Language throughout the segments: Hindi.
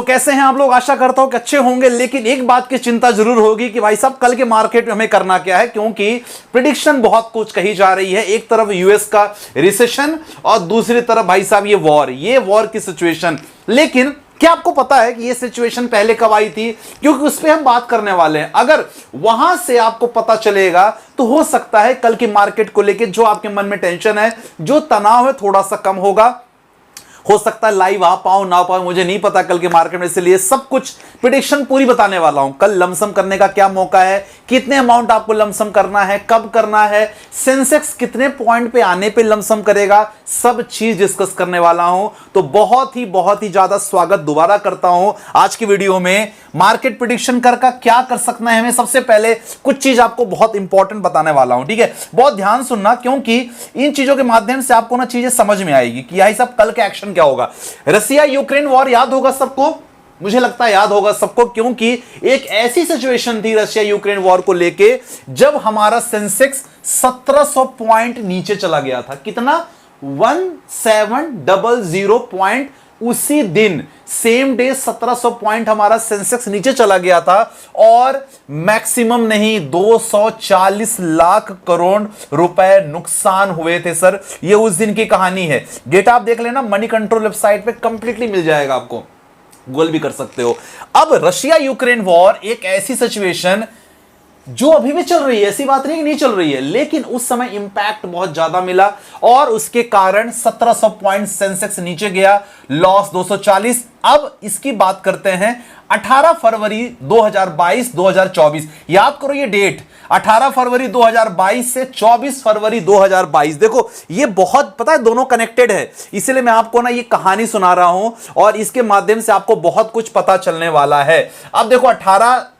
कैसे हैं आप लोग? आशा करता हूं कि अच्छे होंगे, लेकिन एक बात की चिंता जरूर होगी कि भाई साहब कल के मार्केट में हमें करना क्या है, क्योंकि प्रेडिक्शन बहुत कुछ कही जा रही है। एक तरफ यूएस का रिसेशन और दूसरी तरफ भाई साहब ये वॉर की सिचुएशन। लेकिन क्या आपको पता है कि ये सिचुएशन पहले कब आई थी? क्योंकि उस पर हम बात करने वाले हैं। अगर वहां से आपको पता चलेगा तो हो सकता है कल की मार्केट को लेकर जो आपके मन में टेंशन है, जो तनाव है, थोड़ा सा कम होगा। हो सकता है लाइव आ पाऊं ना पाऊं, मुझे नहीं पता कल के मार्केट में, इसलिए सब कुछ प्रेडिक्शन पूरी बताने वाला हूं। कल लमसम करने का क्या मौका है, कितने अमाउंट आपको लमसम करना है, कब करना है, सेंसेक्स कितने पॉइंट पे आने पे लमसम करेगा, सब चीज डिस्कस करने वाला हूं। तो बहुत ही ज्यादा स्वागत दोबारा करता हूं आज की वीडियो में। मार्केट प्रेडिक्शन कर क्या कर सकना है हमें, सबसे पहले कुछ चीज आपको बहुत इंपॉर्टेंट बताने वाला हूं, ठीक है? बहुत ध्यान सुनना, क्योंकि इन चीजों के माध्यम से आपको ना चीजें समझ में आएगी कि यही सब कल का एक्शन क्या होगा। रसिया यूक्रेन वॉर याद होगा सबको, मुझे लगता है याद होगा सबको, क्योंकि एक ऐसी सिचुएशन थी रशिया यूक्रेन वॉर को लेके जब हमारा सेंसेक्स 1700 पॉइंट नीचे चला गया था। कितना? 1700 पॉइंट। उसी दिन सेम डे 1700 पॉइंट हमारा सेंसेक्स नीचे चला गया था और मैक्सिमम नहीं 240 लाख करोड़ रुपए नुकसान हुए थे सर। ये उस दिन की कहानी है। डेटा आप देख लेना, मनी कंट्रोल वेबसाइट पे कंप्लीटली मिल जाएगा आपको, गूगल भी कर सकते हो। अब रशिया यूक्रेन वॉर एक ऐसी सिचुएशन जो अभी भी चल रही है, ऐसी बात नहीं कि नहीं चल रही है, लेकिन उस समय इंपैक्ट बहुत ज्यादा मिला और उसके कारण 1700 पॉइंट सेंसेक्स नीचे गया, लॉस 240। अब इसकी बात करते हैं 18 फरवरी 2022-2024। याद करो ये डेट, 18 फरवरी 2022 से 24 फरवरी 2022। देखो ये बहुत, पता है, दोनों कनेक्टेड है, इसलिए मैं आपको ना ये कहानी सुना रहा हूं और इसके माध्यम से आपको बहुत कुछ पता चलने वाला है। अब देखो 18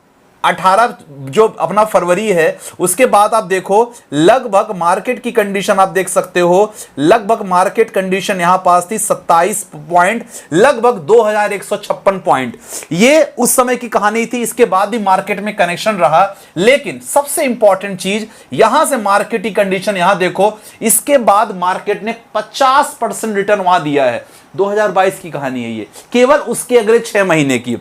जो अपना फरवरी है, उसके बाद आप देखो लगभग मार्केट की कंडीशन आप देख सकते हो। लगभग मार्केट कंडीशन यहां पास थी 27 पॉइंट, लगभग 2156 पॉइंट। ये उस समय की कहानी थी। इसके बाद भी मार्केट में कनेक्शन रहा, लेकिन सबसे इंपॉर्टेंट चीज यहां से मार्केट की कंडीशन यहां देखो। इसके बाद मार्केट ने 50% रिटर्न वहां दिया है। 2022 की कहानी है ये, केवल उसके अगले 6 महीने की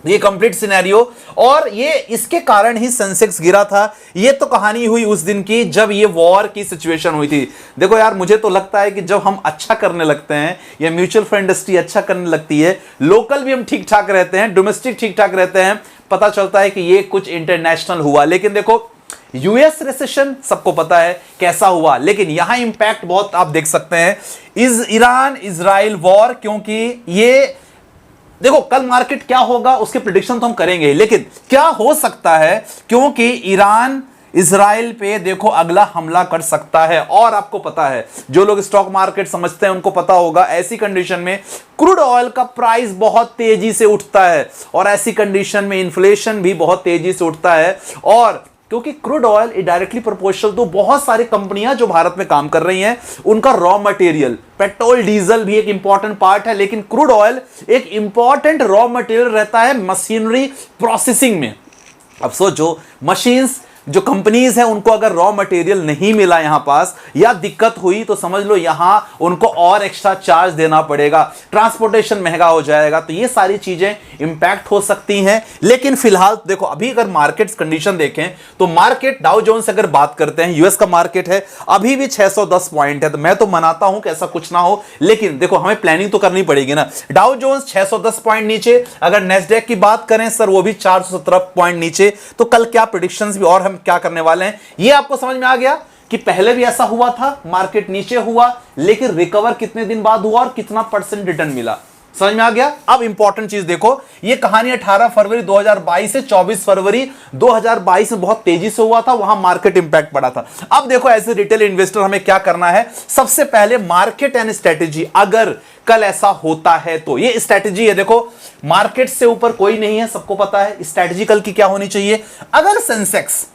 ये कंप्लीट सिनेरियो, और ये इसके कारण ही सेंसेक्स गिरा था। ये तो कहानी हुई उस दिन की जब ये वॉर की सिचुएशन हुई थी। देखो यार, मुझे तो लगता है कि जब हम अच्छा करने लगते हैं, या म्यूचुअल फंड इंडस्ट्री अच्छा करने लगती है, लोकल भी हम ठीक ठाक रहते हैं, डोमेस्टिक ठीक ठाक रहते हैं, पता चलता है कि ये कुछ इंटरनेशनल हुआ। लेकिन देखो यूएस रिसेशन सबको पता है कैसा हुआ, लेकिन यहां इंपैक्ट बहुत आप देख सकते हैं। ईरान इजराइल वॉर, क्योंकि ये देखो कल मार्केट क्या होगा उसके प्रेडिक्शन तो हम करेंगे, लेकिन क्या हो सकता है, क्योंकि ईरान इजराइल पे देखो अगला हमला कर सकता है। और आपको पता है, जो लोग स्टॉक मार्केट समझते हैं उनको पता होगा, ऐसी कंडीशन में क्रूड ऑयल का प्राइस बहुत तेजी से उठता है और ऐसी कंडीशन में इन्फ्लेशन भी बहुत तेजी से उठता है। और क्योंकि क्रूड ऑयल डायरेक्टली प्रोपोर्शनल, तो बहुत सारी कंपनियां जो भारत में काम कर रही हैं उनका रॉ मटेरियल, पेट्रोल डीजल भी एक इंपॉर्टेंट पार्ट है, लेकिन क्रूड ऑयल एक इंपॉर्टेंट रॉ मटेरियल रहता है मशीनरी प्रोसेसिंग में। अब सोचो, मशीन्स जो कंपनीज हैं उनको अगर रॉ मटेरियल नहीं मिला यहां पास, या दिक्कत हुई, तो समझ लो यहां उनको और एक्स्ट्रा चार्ज देना पड़ेगा, ट्रांसपोर्टेशन महंगा हो जाएगा। तो ये सारी चीजें इंपैक्ट हो सकती हैं। लेकिन फिलहाल देखो, अभी अगर मार्केट कंडीशन देखें तो मार्केट डाउ जोन्स अगर बात करते हैं, यूएस का मार्केट है, अभी भी 610 पॉइंट है। तो मैं तो मनाता हूं कि ऐसा कुछ ना हो, लेकिन देखो हमें प्लानिंग तो करनी पड़ेगी ना। डाउ जोन्स 610 पॉइंट नीचे, अगर नेस्डैक की बात करें सर वो भी 417 पॉइंट नीचे। तो कल क्या प्रेडिक्शंस भी और क्या करने वाले हैं, ये आपको समझ में आ गया कि पहले भी ऐसा हुआ था, मार्केट नीचे हुआ, लेकिन रिकवर कितने दिन बाद हुआ और कितना परसेंट रिटर्न मिला, समझ में आ गया। अब इंपॉर्टेंट चीज देखो, ये कहानी 18 फरवरी 2022 से 24 फरवरी 2022 में बहुत तेजी से हुआ था, वहां मार्केट इंपैक्ट पड़ा था। अब देखो एज ए रिटेल इन्वेस्टर हमें क्या करना है, सबसे पहले मार्केट एंड स्ट्रेटेजी। अगर कल ऐसा होता है तो ये स्ट्रेटेजी है। देखो मार्केट से ऊपर कोई नहीं है, सबको पता है स्ट्रेटेजी कल की क्या होनी चाहिए। अगर सेंसेक्स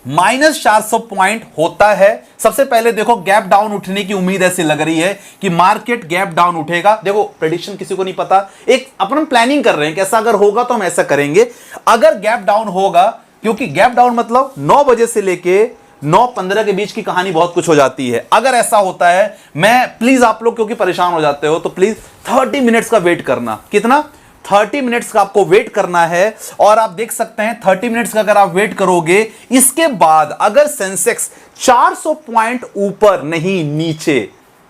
-400 पॉइंट होता है, सबसे पहले देखो गैप डाउन उठने की उम्मीद ऐसी लग रही है कि मार्केट गैप डाउन उठेगा। देखो प्रेडिक्शन किसी को नहीं पता, एक अपन प्लानिंग कर रहे हैं कि ऐसा अगर होगा तो हम ऐसा करेंगे। अगर गैप डाउन होगा, क्योंकि गैप डाउन मतलब 9 बजे से लेके 9:15 के बीच की कहानी बहुत कुछ हो जाती है। अगर ऐसा होता है, मैं प्लीज आप लोग क्योंकि परेशान हो जाते हो तो प्लीज 30 मिनट्स का वेट करना। कितना? 30 मिनट्स का आपको वेट करना है और आप देख सकते हैं 30 मिनट्स का अगर आप वेट करोगे, इसके बाद अगर सेंसेक्स 400 पॉइंट ऊपर नहीं नीचे,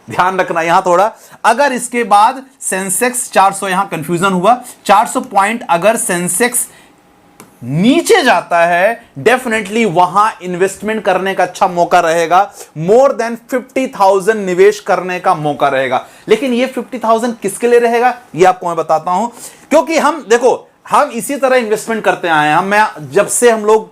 ध्यान रखना यहां थोड़ा, अगर इसके बाद सेंसेक्स 400, यहां कंफ्यूजन हुआ, 400 पॉइंट अगर सेंसेक्स नीचे जाता है, डेफिनेटली वहां इन्वेस्टमेंट करने का अच्छा मौका रहेगा, मोर देन 50,000 निवेश करने का मौका रहेगा। लेकिन ये 50,000 किसके लिए रहेगा, ये आपको मैं बताता हूं, क्योंकि हम देखो, हम इसी तरह इन्वेस्टमेंट करते आए हैं। मैं जब से हम लोग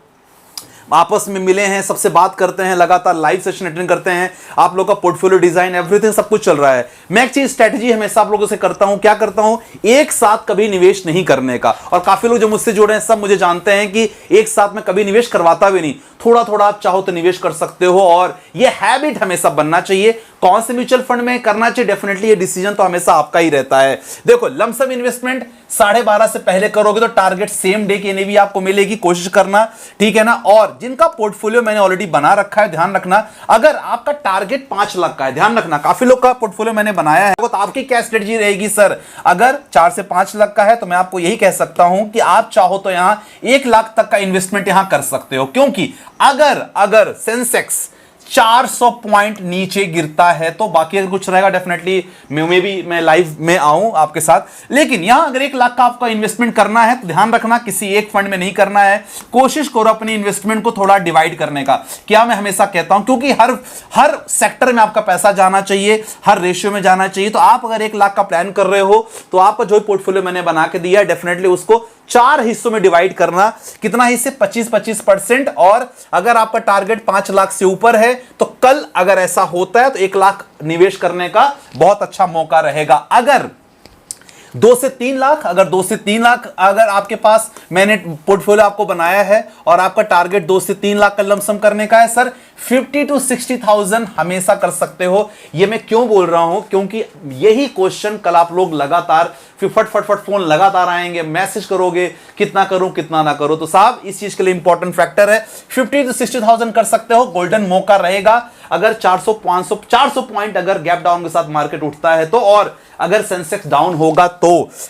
आपस में मिले हैं, सबसे बात करते हैं, लगातार लाइव सेशन अटेंड करते हैं, आप लोगों का पोर्टफोलियो डिजाइन, एवरीथिंग सब कुछ चल रहा है। मैं एक चीज स्ट्रेटजी हमेशा आप लोगों से करता हूं, क्या करता हूं, एक साथ कभी निवेश नहीं करने का। और काफी लोग जो मुझसे जुड़े हैं सब मुझे जानते हैं कि एक साथ में कभी निवेश करवाता भी नहीं, थोड़ा थोड़ा आप चाहो तो निवेश कर सकते हो, और ये हैबिट हमेशा बनना चाहिए। कौन से म्यूचुअल फंड में करना चाहिए, डेफिनेटली ये डिसीजन तो हमेशा आपका ही रहता है। देखो, लमसम इन्वेस्टमेंट 12:30 से पहले करोगे तो टारगेट सेम डे की एनएवी आपको मिलेगी, कोशिश करना, ठीक है ना। और जिनका पोर्टफोलियो मैंने ऑलरेडी बना रखा है, ध्यान रखना, अगर आपका टारगेट 5 लाख का है, ध्यान रखना, काफी लोग का पोर्टफोलियो मैंने बनाया है, तो आपकी क्या स्ट्रेटजी रहेगी, सर अगर 4 से 5 लाख का है तो मैं आपको यही कह सकता हूं कि आप चाहो तो यहां 1 लाख तक का इन्वेस्टमेंट यहां कर सकते हो, क्योंकि अगर सेंसेक्स 400 पॉइंट नीचे गिरता है तो बाकी अगर कुछ रहेगा, डेफिनेटली मैं लाइव में आऊं आपके साथ। लेकिन यहां अगर 1 लाख का आपका इन्वेस्टमेंट करना है तो ध्यान रखना, किसी एक फंड में नहीं करना है, कोशिश करो अपनी इन्वेस्टमेंट को थोड़ा डिवाइड करने का। क्या मैं हमेशा कहता हूं, क्योंकि हर सेक्टर में आपका पैसा जाना चाहिए, हर रेशियो में जाना चाहिए। तो आप अगर 1 लाख का प्लान कर रहे हो तो आपका जो पोर्टफोलियो मैंने बना के दिया है, डेफिनेटली उसको 4 हिस्सों में डिवाइड करना। कितना हिस्से, 25-25%। और अगर आपका टारगेट 5 लाख से ऊपर है तो कल अगर ऐसा होता है तो 1 लाख निवेश करने का बहुत अच्छा मौका रहेगा। अगर 2 से 3 लाख, अगर आपके पास मैंने पोर्टफोलियो आपको बनाया है और आपका टारगेट 2 से 3 लाख का लमसम करने का है, सर 50 to 60,000 हमेशा कर सकते हो। ये मैं क्यों बोल रहा हूं, क्योंकि यही क्वेश्चन कल आप लोग लगातार फिर फट फोन लगातार आएंगे, मैसेज करोगे कितना करूं कितना ना करो। तो साहब इस चीज के लिए इंपॉर्टेंट फैक्टर है, 50 to 60,000 कर सकते हो, गोल्डन मौका रहेगा। अगर 400 पॉइंट अगर गैप डाउन के साथ मार्केट उठता है तो, और अगर सेंसेक्स डाउन होगा तो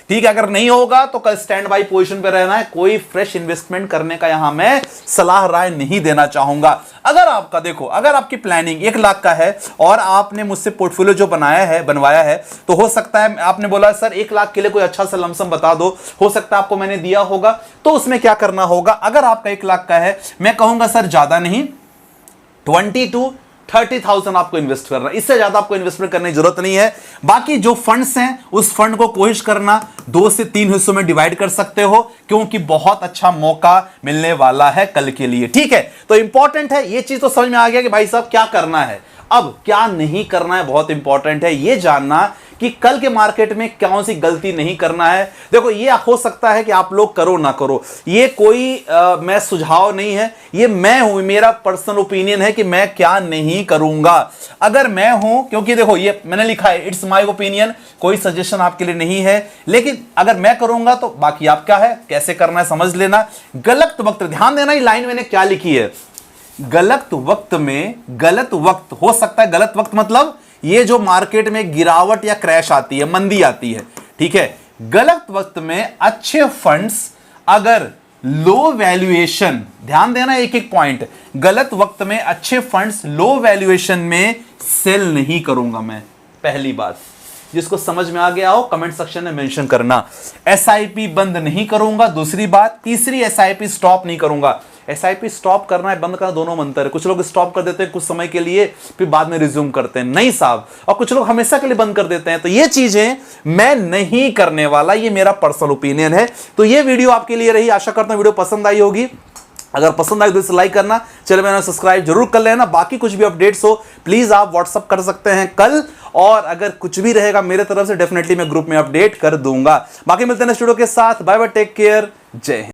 ठीक है, अगर नहीं होगा तो कल स्टैंड बाई पोजीशन पे रहना है। कोई फ्रेश इन्वेस्टमेंट करने का यहां मैं सलाह राय नहीं देना चाहूंगा। अगर आपका देखो, अगर आपकी प्लानिंग 1 लाख का है और आपने मुझसे पोर्टफोलियो जो बनवाया है, तो हो सकता है आपने बोला सर 1 लाख के लिए कोई अच्छा सा लमसम बता दो, हो सकता है आपको मैंने दिया होगा। तो उसमें क्या करना होगा, अगर आपका 1 लाख का है, मैं कहूंगा सर ज्यादा नहीं, 20 to 30,000 आपको इन्वेस्ट करना, इससे ज्यादा आपको इन्वेस्टमेंट करने की जरूरत नहीं है। बाकी जो फंड्स हैं उस फंड को कोशिश करना 2 से 3 हिस्सों में डिवाइड कर सकते हो, क्योंकि बहुत अच्छा मौका मिलने वाला है कल के लिए, ठीक है। तो इंपॉर्टेंट है, ये चीज तो समझ में आ गया कि भाई साहब क्या करना है। अब क्या नहीं करना है, बहुत इंपॉर्टेंट है ये जानना कि कल के मार्केट में कौन सी गलती नहीं करना है। देखो, ये हो सकता है कि आप लोग करो ना करो, ये कोई मैं सुझाव नहीं है, ये मैं हूं, मेरा पर्सनल ओपिनियन है कि मैं क्या नहीं करूंगा। अगर मैं हूं, क्योंकि देखो ये मैंने लिखा है, इट्स माय ओपिनियन, कोई सजेशन आपके लिए नहीं है, लेकिन अगर मैं करूंगा तो बाकी आप क्या है, कैसे करना है समझ लेना। गलत वक्त, ध्यान देना, ये लाइन मैंने क्या लिखी है, गलत वक्त में, गलत वक्त हो सकता है, गलत वक्त मतलब ये जो मार्केट में गिरावट या क्रैश आती है, मंदी आती है, ठीक है, गलत वक्त में अच्छे फंड्स अगर लो वैल्यूएशन, ध्यान देना एक एक पॉइंट, गलत वक्त में अच्छे फंड्स लो वैल्यूएशन में सेल नहीं करूंगा मैं। पहली बात, जिसको समझ में आ गया हो कमेंट सेक्शन में मेंशन करना। एसआईपी बंद नहीं करूंगा, दूसरी बात। तीसरी, एसआईपी स्टॉप नहीं करूंगा। एसआईपी स्टॉप करना है, बंद करना, दोनों मंत्र है। कुछ लोग स्टॉप कर देते हैं कुछ समय के लिए, फिर बाद में रिज्यूम करते हैं, नहीं साहब, और कुछ लोग हमेशा के लिए बंद कर देते हैं। तो ये चीजें मैं नहीं करने वाला, ये मेरा पर्सनल ओपिनियन है। तो ये वीडियो आपके लिए रही, आशा करता हूं वीडियो पसंद आई होगी। अगर पसंद आए तो इसे लाइक करना, चैनल में सब्सक्राइब जरूर कर लेना। बाकी कुछ भी अपडेट्स हो प्लीज आप व्हाट्सअप कर सकते हैं कल, और अगर कुछ भी रहेगा मेरे तरफ से डेफिनेटली मैं ग्रुप में अपडेट कर दूंगा। बाकी मिलते हैं नेक्स्ट वीडियो के साथ, बाय बाय, टेक केयर, जय हिंद।